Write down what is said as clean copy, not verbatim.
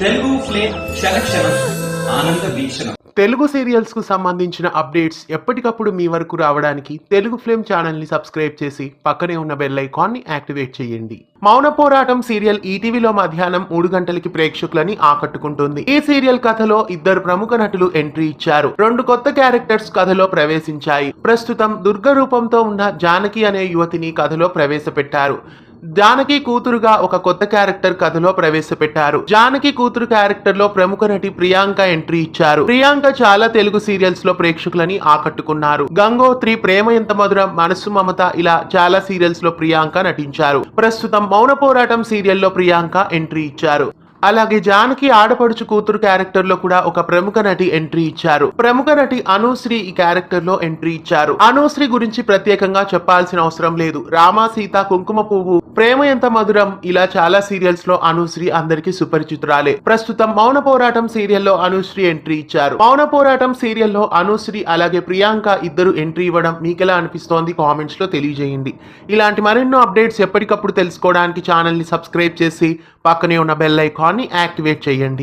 Telugu flame క్షణక్షణం ఆనంద వీక్షణం. Telugu serials కు సంబంధించిన అప్డేట్స్ ఎప్పటికప్పుడు మీ వరకు రావడానికి తెలుగు ఫ్లేమ్ ఛానల్ ని సబ్స్క్రైబ్ చేసి పక్కనే ఉన్న బెల్ ఐకాన్ ని యాక్టివేట్ చేయండి. మౌన పోరాటం సీరియల్ ఈటీవీలో మధ్యాహ్నం 3 గంటలకి ప్రేక్షకులని ఆకట్టుకుంటుంది. ఈ సీరియల్ కథలో ఇద్దరు ప్రముఖ నటులు ఎంట్రీ ఇచ్చారు. 2 కొత్త క్యారెక్టర్స్ కథలో ప్రవేశించాయి. ప్రస్తుతం దుర్గ రూపంతో ఉన్న జానకి అనే యువతిని కథలో ప్రవేశపెట్టారు. జానకి కూతురుగా ఒక కొత్త క్యారెక్టర్ కథలో ప్రవేశపెట్టారు. జానకి కూతురు క్యారెక్టర్ లో ప్రముఖ నటి ప్రియాంక ఎంట్రీ ఇచ్చారు. ప్రియాంక చాలా తెలుగు సీరియల్స్ లో ప్రేక్షకులని ఆకట్టుకున్నారు. గంగోత్రి, ప్రేమ ఎంత మధురం, మనసు మమత ఇలా చాలా సీరియల్స్ లో ప్రియాంక నటించారు. ప్రస్తుతం మౌన పోరాటం సీరియల్లో ప్రియాంక ఎంట్రీ ఇచ్చారు. అలాగే జానకి ఆడపడుచు కూతురు క్యారెక్టర్ లో కూడా ఒక ప్రముఖ నటి ఎంట్రీ ఇచ్చారు. ప్రముఖ నటి అనుశ్రీ ఈ క్యారెక్టర్ లో ఎంట్రీ ఇచ్చారు. అనుశ్రీ గురించి ప్రత్యేకంగా చెప్పాల్సిన అవసరం లేదు. రామ, సీత, కుంకుమ పువ్వు, ప్రేమ ఎంత మధురం ఇలా చాలా సీరియల్స్ లో అనుశ్రీ అందరికీ సుపరిచితురాలే. ప్రస్తుతం మౌన పోరాటం సీరియల్లో అనుశ్రీ ఎంట్రీ ఇచ్చారు. మౌన పోరాటం సీరియల్లో అనుశ్రీ అలాగే ప్రియాంక ఇద్దరు ఎంట్రీ ఇవ్వడం మీకెలా అనిపిస్తోంది కామెంట్స్ లో తెలియజేయండి. ఇలాంటి మరెన్నో అప్డేట్స్ ఎప్పటికప్పుడు తెలుసుకోవడానికి ఛానల్ ని సబ్స్క్రైబ్ చేసి పక్కనే ఉన్న బెల్ ఐకాన్ ని యాక్టివేట్ చేయండి.